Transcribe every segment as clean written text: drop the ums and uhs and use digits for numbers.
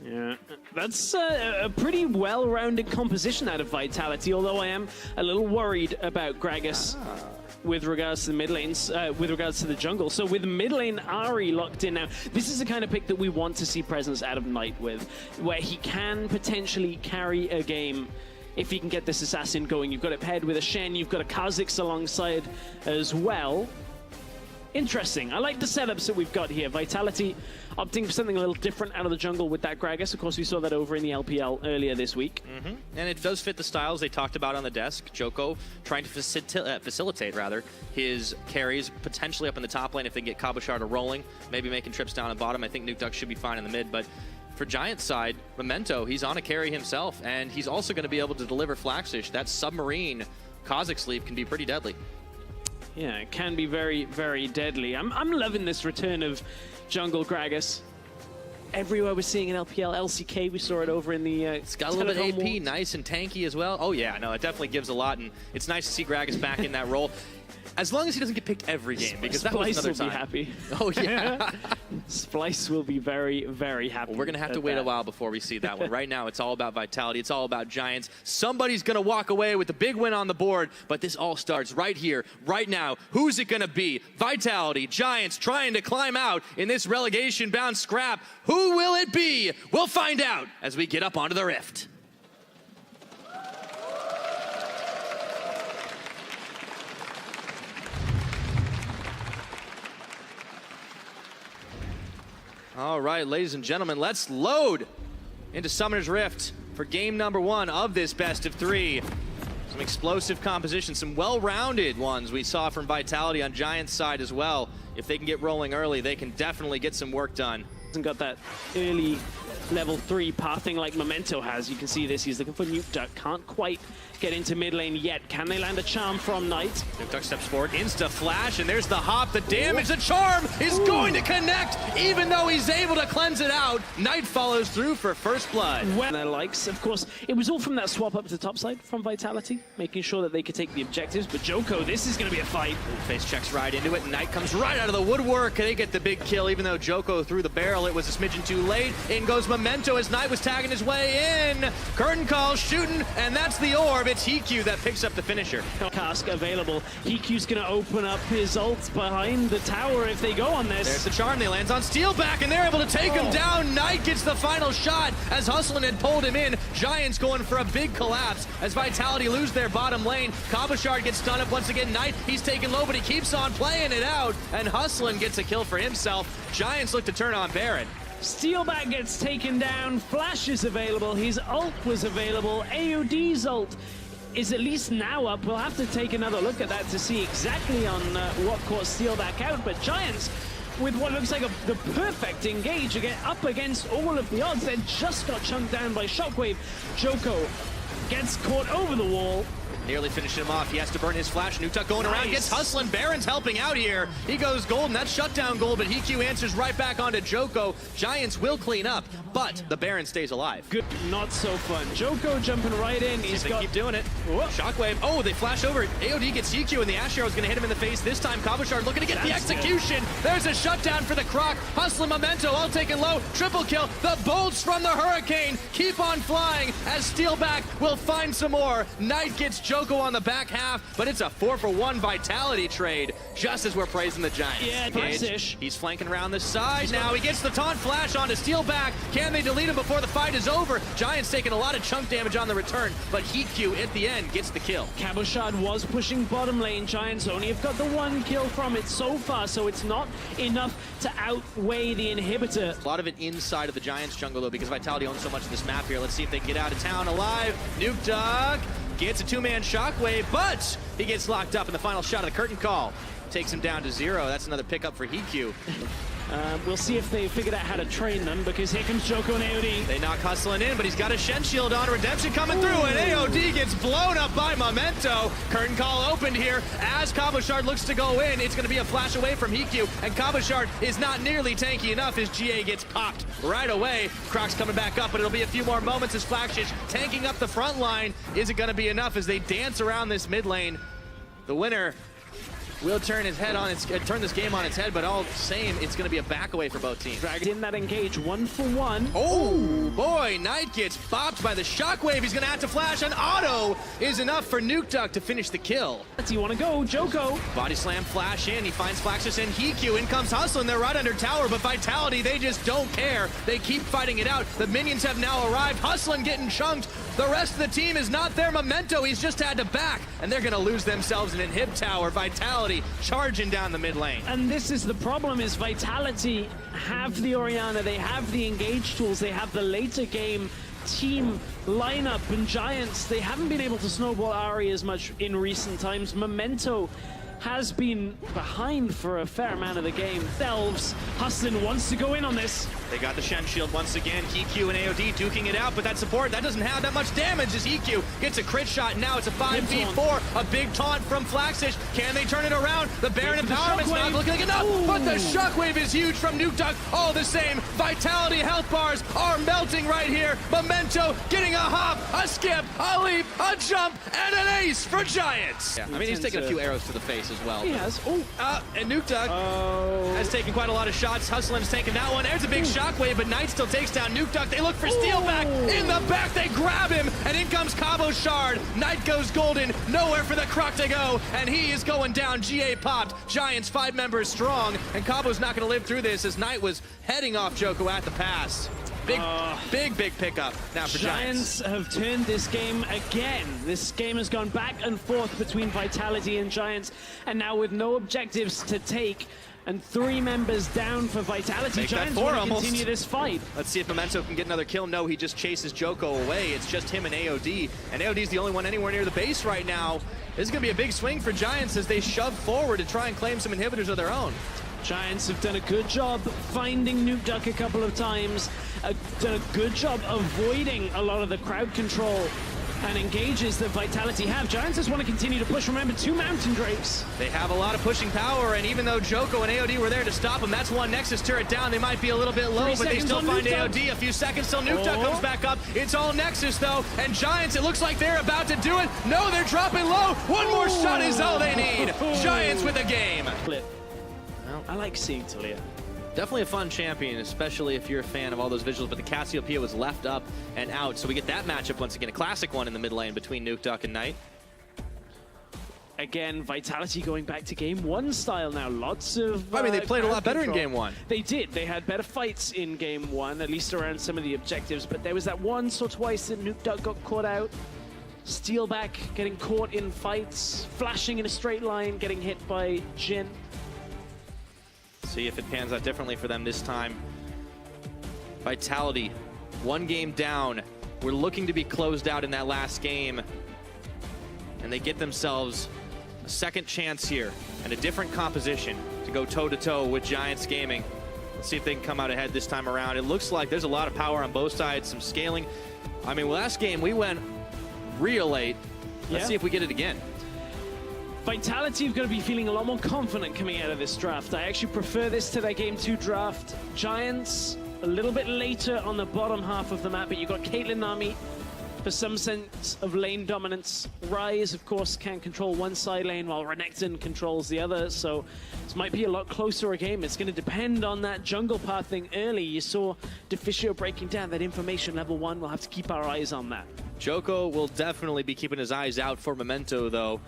Yeah, that's a pretty well-rounded composition out of Vitality, although I am a little worried about Gragas with regards to the mid lanes, with regards to the jungle. So with mid lane Ahri locked in now, this is the kind of pick that we want to see presence out of Knight with, where he can potentially carry a game if he can get this assassin going. You've got it paired with a Shen, you've got a Kha'Zix alongside as well. Interesting. I like the setups that we've got here. Vitality opting for something a little different out of the jungle with that Gragas. Of course, we saw that over in the LPL earlier this week. And it does fit the styles they talked about on the desk. Joko trying to facilitate his carries, potentially up in the top lane if they can get Cabochard rolling, maybe making trips down at bottom. I think Nukeduck should be fine in the mid, but for Giants' side, Memento, he's on a carry himself, and he's also going to be able to deliver Flaxish. That submarine Kha'Zix sleep can be pretty deadly. Yeah, it can be very, very deadly. I'm loving this return of Jungle Gragas. Everywhere we're seeing an LPL, LCK, we saw it over in the it's got a little bit of AP, nice and tanky as well. Oh yeah, no, it definitely gives a lot, and it's nice to see Gragas back in that role. As long as he doesn't get picked every game, because that was another time. Splice will be happy. Oh yeah. Splice will be very, very happy. Well, we're going to have to wait a while before we see that one. Right now, it's all about Vitality. It's all about Giants. Somebody's going to walk away with the big win on the board, but this all starts right here, right now. Who's it going to be? Vitality, Giants trying to climb out in this relegation-bound scrap. Who will it be? We'll find out as we get up onto the Rift. All right, ladies and gentlemen, let's load into Summoner's Rift for game number 1 of this best of 3. Some explosive composition, some well-rounded ones we saw from Vitality on Giants' side as well. If they can get rolling early, they can definitely get some work done. Hasn't got that early level 3 pathing like Memento has. You can see this, he's looking for Nukeduck. Can't quite get into mid lane yet. Can they land a charm from Knight? Nukeduck steps forward, insta flash, and there's the hop, the damage, the charm is going to connect, even though he's able to cleanse it out. Knight follows through for first blood. Well, their likes, of course, it was all from that swap up to the top side from Vitality, making sure that they could take the objectives, but Joko, this is going to be a fight. Face checks right into it, Knight comes right out of the woodwork. They get the big kill, even though Joko threw the barrel. It was a smidgen too late. In goes Memento as Knight was tagging his way in. Curtain call, shooting, and that's the orb. It's Hiku that picks up the finisher. Cask available. Hiku's going to open up his ult behind the tower if they go on this. There's the charm. They lands on Steelback, and they're able to take him down. Knight gets the final shot as Hustlin had pulled him in. Giants going for a big collapse as Vitality lose their bottom lane. Cabochard gets stunned up once again. Knight, he's taken low, but he keeps on playing it out, and Hustlin gets a kill for himself. Giants look to turn on Baron. Steelback gets taken down. Flash is available. His ult was available. AOD's ult is at least now up. We'll have to take another look at that to see exactly on what caught Steelback out. But Giants, with what looks like the perfect engage, up against all of the odds, they just got chunked down by Shockwave. Joko gets caught over the wall. Nearly finishing him off. He has to burn his flash. Nukeduck going around, gets hustling. Baron's helping out here. He goes golden. That's shutdown gold, but Hiku answers right back onto Joko. Giants will clean up, but the Baron stays alive. Good, not so fun. Joko jumping right in. He's got keep doing it. Whoa. Shockwave. Oh, they flash over. AOD gets Hiku, and the Ash Arrow's going to hit him in the face. This time, Cabochard looking to get the execution. There's a shutdown for the Croc. Hustling Memento, all taken low. Triple kill. The bolts from the Hurricane keep on flying as Steelback will find some more. Knight gets Joko on the back half, but it's a 4-for-1 Vitality trade, just as we're praising the Giants. Yeah, nice-ish. He's flanking around the side now. He gets the taunt flash onto Steelback. Can they delete him before the fight is over? Giants taking a lot of chunk damage on the return, but Hiku at the end gets the kill. Cabochard was pushing bottom lane. Giants only have got the 1 kill from it so far, so it's not enough to outweigh the inhibitor. A lot of it inside of the Giants jungle, though, because Vitality owns so much of this map here. Let's see if they can get out of town alive. Nukeduck gets a 2-man Shockwave, but he gets locked up in the final shot of the curtain call. Takes him down to 0. That's another pickup for Hiku. We'll see if they figured out how to train them, because here comes Joko and AOD. They knock Hustling in, but he's got a Shen shield on. Redemption coming through, and AOD gets blown up by Memento. Curtain call opened here. As Cabochard looks to go in, it's going to be a flash away from Hiku, and Cabochard is not nearly tanky enough as GA gets popped right away. Croc's coming back up, but it'll be a few more moments as Flaxish tanking up the front line. Is it going to be enough as they dance around this mid lane? The winner will turn his head on its turn this game on its head, but all same, it's going to be a back away for both teams. Dragged in that engage 1-for-1. Oh boy, Knight gets bopped by the shockwave. He's going to have to flash. An auto is enough for Nukeduck to finish the kill. Do you want to go, Joko? Body slam, flash in. He finds Flaxus and Hikyu. In comes Hustle, and they're right under tower. But Vitality, they just don't care. They keep fighting it out. The minions have now arrived. Hustling getting chunked. The rest of the team is not there. Memento, he's just had to back, and they're going to lose themselves in an inhib tower. Vitality charging down the mid lane. And this is the problem, is Vitality have the Orianna, they have the engage tools, they have the later game team lineup, and Giants, they haven't been able to snowball Ari as much in recent times. Memento has been behind for a fair amount of the game. Themselves, Hustlin wants to go in on this. They got the Shen shield once again. Hikyu and AOD duking it out, but that support, that doesn't have that much damage as Hikyu gets a crit shot. Now it's a 5v4. A big taunt from Flaxish. Can they turn it around? The Baron empowerment's not looking like enough, but the shockwave is huge from Nukeduck. All the same, Vitality health bars are melting right here. Memento getting a hop, a skip, a leap, a jump, and an ace for Giants. Yeah, I mean, he's taking a few arrows to the face as well. He has. And Nukeduck has taken quite a lot of shots. Hustlin's taking that one. There's a big shockwave, but Knight still takes down Nukeduck. They look for steal back. In the back, they grab him, and in comes Cabo Shard. Knight goes golden. Nowhere for the Croc to go, and he is going down. GA popped. Giants 5 members strong, and Cabo's not going to live through this as Knight was heading off Joko at the pass. Big pickup now for Giants. Giants have turned this game again. This game has gone back and forth between Vitality and Giants, and now with no objectives to take and 3 members down for Vitality. Giants want to continue this fight. Let's see if Memento can get another kill. No, he just chases Joko away. It's just him and AOD, and AOD's the only one anywhere near the base right now. This is going to be a big swing for Giants as they shove forward to try and claim some inhibitors of their own. Giants have done a good job finding Nukeduck a couple of times, done a good job avoiding a lot of the crowd control and engages that Vitality have. Giants just want to continue to push. Remember, 2 Mountain Drakes. They have a lot of pushing power, and even though Joko and AOD were there to stop them, that's one Nexus turret down. They might be a little bit low, but they still find AOD. A few seconds till Nukeduck comes back up. It's all Nexus, though, and Giants, it looks like they're about to do it. No, they're dropping low. One more shot is all they need. Giants with the game. Clip. I like seeing Talia. Definitely a fun champion, especially if you're a fan of all those visuals, but the Cassiopeia was left up and out, so we get that matchup once again, a classic one in the mid lane between Nukeduck and Knight. Again, Vitality going back to game 1 style now. Lots of I mean, they played a lot better in game 1. They did. They had better fights in game 1, at least around some of the objectives, but there was that once or twice that Nukeduck got caught out. Steal back, getting caught in fights, flashing in a straight line, getting hit by Jhin. See if it pans out differently for them this time. Vitality, 1 game down. We're looking to be closed out in that last game. And they get themselves a second chance here and a different composition to go toe-to-toe with Giants Gaming. Let's see if they can come out ahead this time around. It looks like there's a lot of power on both sides, some scaling. I mean, last game we went real late. Let's see if we get it again. Vitality have got to be feeling a lot more confident coming out of this draft. I actually prefer this to their Game 2 draft. Giants, a little bit later on the bottom half of the map, but you've got Caitlyn Nami for some sense of lane dominance. Ryze, of course, can control one side lane while Renekton controls the other, so this might be a lot closer a game. It's going to depend on that jungle pathing early. You saw Deficio breaking down that information level 1. We'll have to keep our eyes on that. Joko will definitely be keeping his eyes out for Memento, though.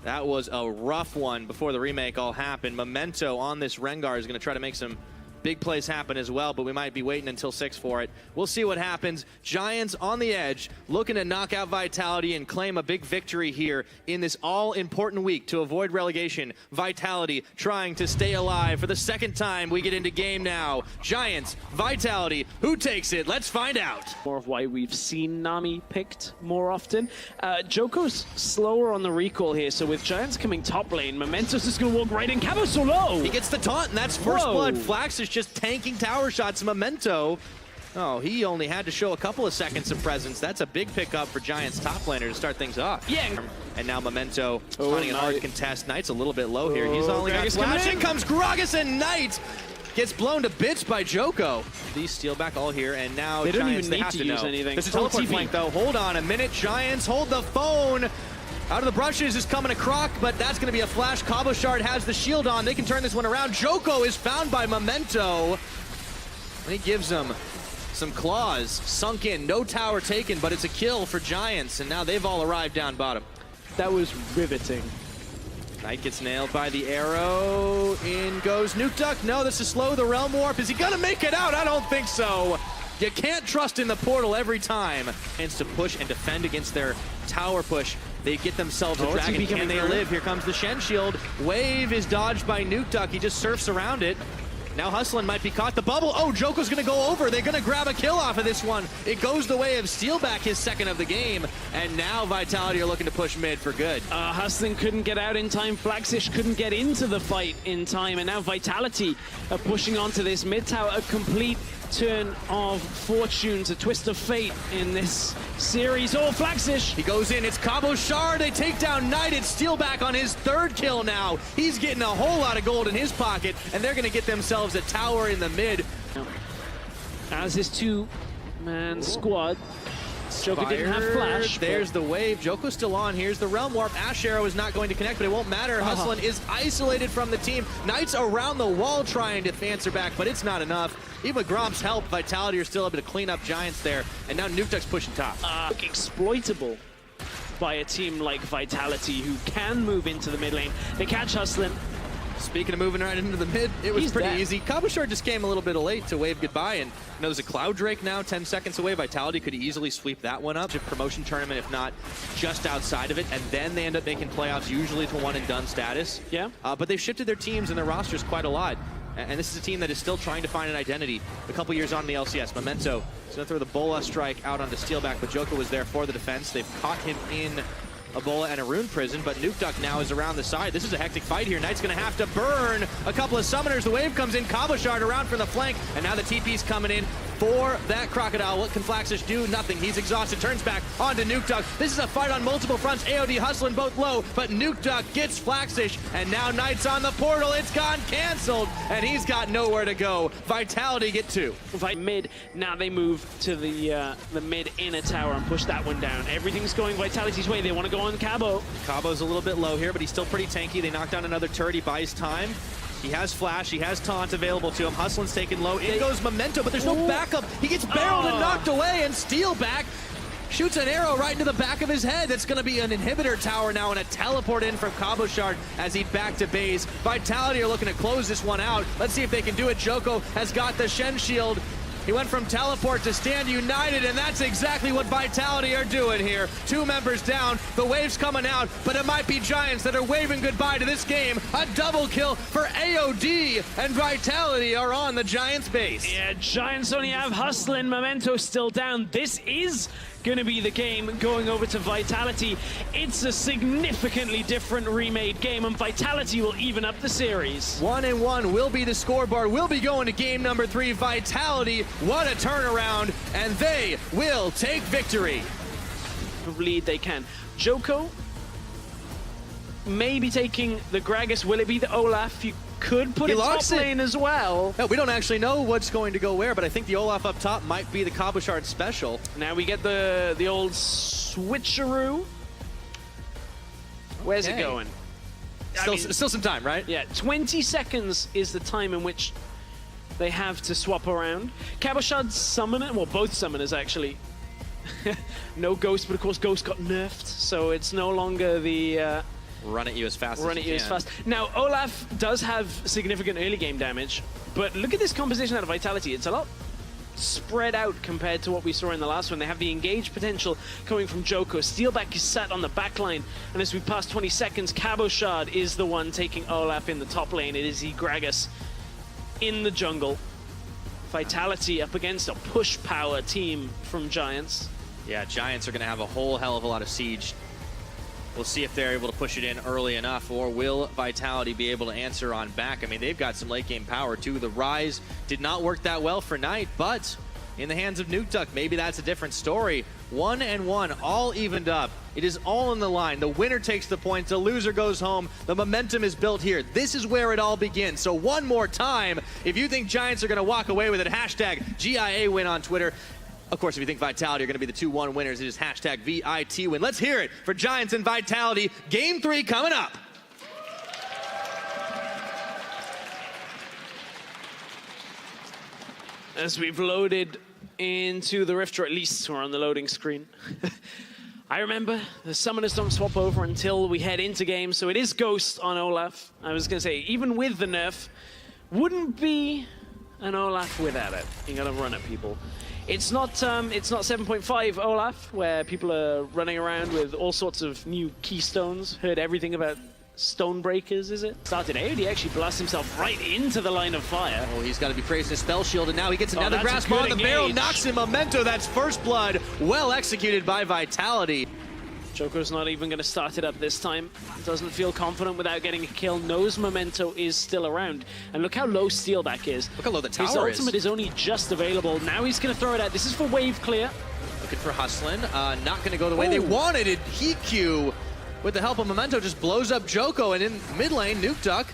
That was a rough one before the remake all happened. Memento on this Rengar is going to try to make some big plays happen as well, but we might be waiting until 6 for it. We'll see what happens. Giants on the edge, looking to knock out Vitality and claim a big victory here in this all-important week to avoid relegation. Vitality trying to stay alive for the second time. We get into game now. Giants, Vitality, who takes it? Let's find out. More of why we've seen Nami picked more often. Joko's slower on the recall here, so with Giants coming top lane, Mementos is going to walk right in. Cabo solo! He gets the taunt, and that's first blood. Flax is just tanking tower shots. Memento, oh, he only had to show a couple of seconds of presence. That's a big pickup for Giants top laner to start things off. Yeah. And now Memento finding a hard contest. Knight's a little bit low here. He's only got flash. In comes Gragas, and Knight gets blown to bits by Joko. These steal back all here, and now they Giants, don't even need to use anything. There's a teleport flank, though. Hold on a minute. Giants hold the phone. Out of the brushes is coming a Croc, but that's going to be a flash. Cabochard has the shield on. They can turn this one around. Joko is found by Memento. And he gives them some claws. Sunk in. No tower taken, but it's a kill for Giants. And now they've all arrived down bottom. That was riveting. Knight gets nailed by the arrow. In goes Nuke Duck. No, this is slow. The Realm Warp. Is he going to make it out? I don't think so. You can't trust in the portal every time. And to push and defend against their tower push. They get themselves a dragon. Can they live? Here comes the Shen Shield. Wave is dodged by Nuke Duck. He just surfs around it. Now Hustlin might be caught. The bubble. Oh, Joko's going to go over. They're going to grab a kill off of this one. It goes the way of Steelback, his second of the game. And now Vitality are looking to push mid for good. Hustlin couldn't get out in time. Flaxish couldn't get into the fight in time. And now Vitality are pushing onto this mid tower. A complete turn of fortunes, a twist of fate in this series. Oh, Flaxish! He goes in. It's Cabochard. They take down Knight. It's Steelback on his third kill now. He's getting a whole lot of gold in his pocket, and they're going to get themselves a tower in the mid. As his two-man squad, Joko didn't have flash. There's the wave. Joko's still on. Here's the Realm Warp. Ash Arrow is not going to connect, but it won't matter. Hustlin is isolated from the team. Knight's around the wall trying to answer back, but it's not enough. Even with Gromp's help, Vitality are still able to clean up Giants there, and now Nuke Duck's pushing top. Exploitable by a team like Vitality, who can move into the mid lane. They catch Hustlin. Speaking of moving right into the mid, it was pretty easy. Cabochard just came a little bit late to wave goodbye, and there's a Cloud Drake now 10 seconds away. Vitality could easily sweep that one up. Promotion tournament, if not just outside of it, and then they end up making playoffs, usually to one and done status. Yeah. But they've shifted their teams and their rosters quite a lot. And this is a team that is still trying to find an identity. A couple years on in the LCS, Memento is going to throw the Bola strike out onto Steelback, but Joko was there for the defense. They've caught him in a Bola and a Rune Prison, but Nuke Duck now is around the side. This is a hectic fight here. Knight's going to have to burn a couple of summoners. The wave comes in. Cabochard around from the flank, and now the TP's coming in for that Crocodile. What can Flaxish do? Nothing. He's exhausted. Turns back onto Nuke Duck. This is a fight on multiple fronts. AOD hustling both low, but Nuke Duck gets Flaxish, and now Knight's on the portal. It's gone canceled, and he's got nowhere to go. Vitality get two. Mid, now they move to the mid inner tower and push that one down. Everything's going Vitality's way. They want to go on Cabo. Cabo's a little bit low here, but he's still pretty tanky. They knock down another turret. He buys time. He has flash, he has taunt available to him. Hustlin's taken low. In goes Memento, but there's no backup. He gets barreled and knocked away, and Steelback shoots an arrow right into the back of his head. That's going to be an inhibitor tower now, and a teleport in from Cabochard as he back to base. Vitality are looking to close this one out. Let's see if they can do it. Joko has got the Shen Shield. He went from teleport to stand united, and that's exactly what Vitality are doing here. Two members down, the wave's coming out, but it might be Giants that are waving goodbye to this game. A double kill for AOD, and Vitality are on the Giants base. Yeah, Giants only have Hustlin. Memento still down. This is going to be the game going over to Vitality. It's a significantly different remade game, and Vitality will even up the series. 1-1 will be the scoreboard. We'll be going to game number 3. Vitality, what a turnaround, and they will take victory. Lead they can. Joko maybe taking the Gragas. Will it be the Olaf? You could put it top lane as well. No, we don't actually know what's going to go where, but I think the Olaf up top might be the Cabochard special. Now we get the old switcheroo. Where's it going? Still some time, right? Yeah, 20 seconds is the time in which they have to swap around. Cabochard's summoner, well, both summoners actually. No Ghost, but of course Ghost got nerfed, so it's no longer the run at you as fast as you can. Now, Olaf does have significant early game damage, but look at this composition out of Vitality. It's a lot spread out compared to what we saw in the last one. They have the engage potential coming from Joko. Steelback is sat on the back line, and as we pass 20 seconds, Cabochard is the one taking Olaf in the top lane. It is Gragas in the jungle. Vitality up against a push power team from Giants. Yeah, Giants are going to have a whole hell of a lot of siege. We'll see if they're able to push it in early enough, or will Vitality be able to answer on back? I mean, they've got some late game power too. The Rise did not work that well for Knight, but in the hands of Nuke Duck, maybe that's a different story. 1-1, all evened up. It is all in the line. The winner takes the points, the loser goes home. The momentum is built here. This is where it all begins. So one more time, if you think Giants are going to walk away with it, hashtag GIA win on Twitter. Of course, if you think Vitality are going to be the 2-1 winners, it is hashtag VIT win. Let's hear it for Giants and Vitality. Game 3 coming up. As we've loaded into the Rift, or at least we're on the loading screen. I remember the summoners don't swap over until we head into game, so it is Ghost on Olaf. I was going to say, even with the nerf, wouldn't be an Olaf without it. You gotta run at people. It's not 7.5 Olaf, where people are running around with all sorts of new keystones. Heard everything about Stonebreakers, is it? Started AOD actually blasts himself right into the line of fire. Oh, he's got to be praising his spell shield, and now he gets another grasp on the barrel, knocks him Memento. That's first blood, well executed by Vitality. Joko's not even going to start it up this time. Doesn't feel confident without getting a kill. Knows Memento is still around. And look how low Steelback is. Look how low the tower is. His ultimate is only just available. Now he's going to throw it out. This is for wave clear. Looking for Hustlin. Not going to go the way they wanted it. Heq, with the help of Memento, just blows up Joko. And in mid lane, Nukeduck,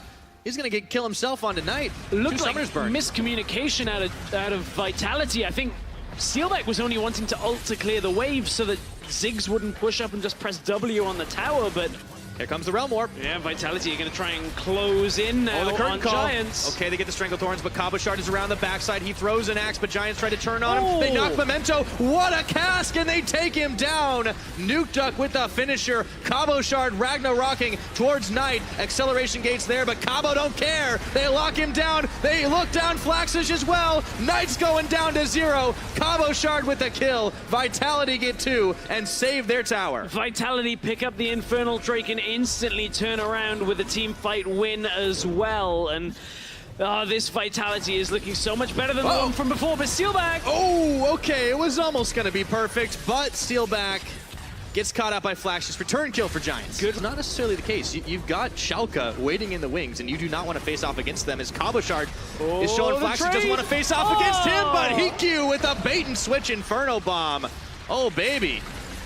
he's going to kill himself on Tonight. Looked like miscommunication out of Vitality. I think Steelback was only wanting to ult to clear the wave so that Ziggs wouldn't push up and just press W on the tower, but here comes the Realm Warp. Yeah, Vitality are going to try and close in now the curtain on call. Giants. Okay, they get the Stranglethorns, but Cabochard is around the backside. He throws an axe, but Giants try to turn on him. They knock Memento. What a cask, and they take him down. Nukeduck with the finisher. Cabochard Ragnarocking towards Knight. Acceleration gates there, but Cabo don't care. They lock him down. They look down Flaxish as well. Knight's going down to 0. Cabochard with the kill. Vitality get 2 and save their tower. Vitality pick up the Infernal Drake and instantly turn around with a team fight win as well. And this Vitality is looking so much better than the one from before, but Steelback. Oh, okay, it was almost going to be perfect, but Steelback gets caught up by Flaxish. Return kill for Giants. Good. Not necessarily the case. You've got Schalke waiting in the wings, and you do not want to face off against them, as Cabochard is showing Flaxish doesn't want to face off against him, but Heq with a bait and switch Inferno Bomb. Oh, baby.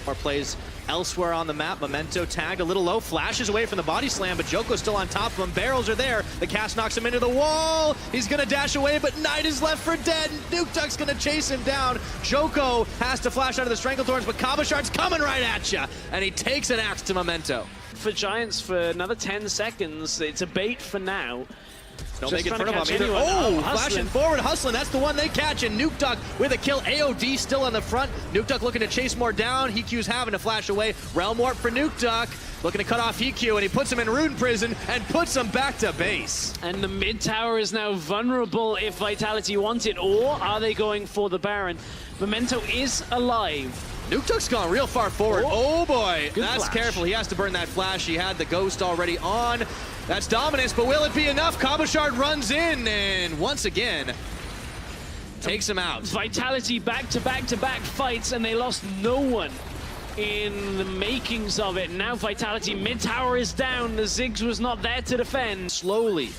Or plays elsewhere on the map. Memento tagged a little low, flashes away from the body slam, but Joko's still on top of him. Barrels are there. The cast knocks him into the wall. He's gonna dash away, but Knight is left for dead. Nukeduck's gonna chase him down. Joko has to flash out of the Stranglethorns, but Cabochard's coming right at you, and he takes an axe to Memento. For Giants, for another 10 seconds, it's a bait for now. Don't make it in front of him either. Oh, flashing forward, Hustlin. That's the one they catch, and Nukeduck with a kill. AOD still on the front. Nukeduck looking to chase more down. Heq's having to flash away. Realm Warp for Nukeduck. Looking to cut off Heq, and he puts him in Rune Prison and puts him back to base. And the mid tower is now vulnerable if Vitality want it, or are they going for the Baron? Memento is alive. Nukeduck's gone real far forward. Oh boy, that's flash. Careful. He has to burn that flash. He had the Ghost already on. That's dominance, but will it be enough? Cabochard runs in and once again takes him out. Vitality back-to-back fights, and they lost no one in the makings of it. Now Vitality mid-tower is down. The Ziggs was not there to defend. Slowly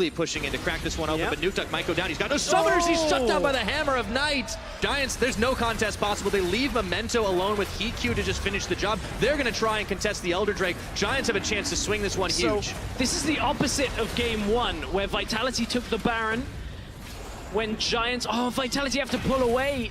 pushing in to crack this one open, but Nukeduck might go down. He's got no summoners. He's shut down by the Hammer of Night. Giants, there's no contest possible. They leave Memento alone with Heq to just finish the job. They're going to try and contest the Elder Drake. Giants have a chance to swing this one huge. This is the opposite of game 1, where Vitality took the Baron. When Giants, Vitality have to pull away.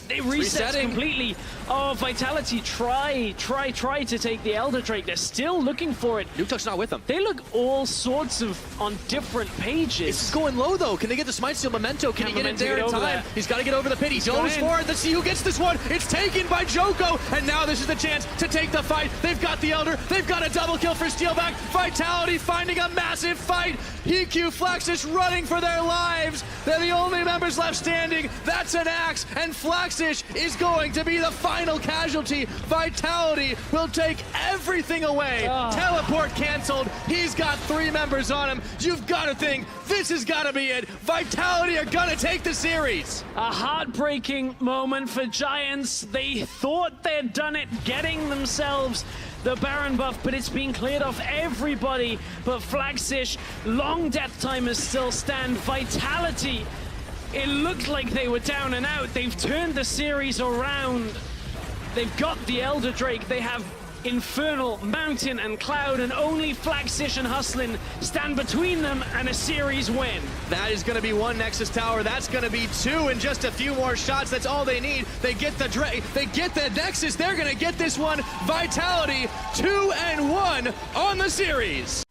They reset completely. Oh, Vitality try to take the Elder Drake. They're still looking for it. Nukeduck's not with them. They look all sorts of on different pages. This is going low, though. Can they get the Smite Steal? Memento, can he get it there in time? He's got to get over the pit. He goes for it. Let's see who gets this one. It's taken by Joko, and now this is the chance to take the fight. They've got the Elder. They've got a double kill for Steelback. Vitality finding a massive fight. Heq, Flaxish running for their lives. They're the only members left standing. That's an axe, and Flaxish is going to be the final casualty. Vitality will take everything away. Teleport canceled. He's got 3 members on him. You've got to think this has got to be it. Vitality are going to take the series. A heartbreaking moment for Giants. They thought they'd done it, getting themselves the Baron buff, but it's been cleared off everybody but Flaxish. Long death timers still stand. Vitality, it looked like they were down and out. They've turned the series around. They've got the Elder Drake. They have Infernal, Mountain, and Cloud, and only Flagstish and Hustlin stand between them and a series win. That is going to be one Nexus Tower. That's going to be two in just a few more shots. That's all they need. They get the Nexus. They're going to get this one. Vitality 2-1 on the series.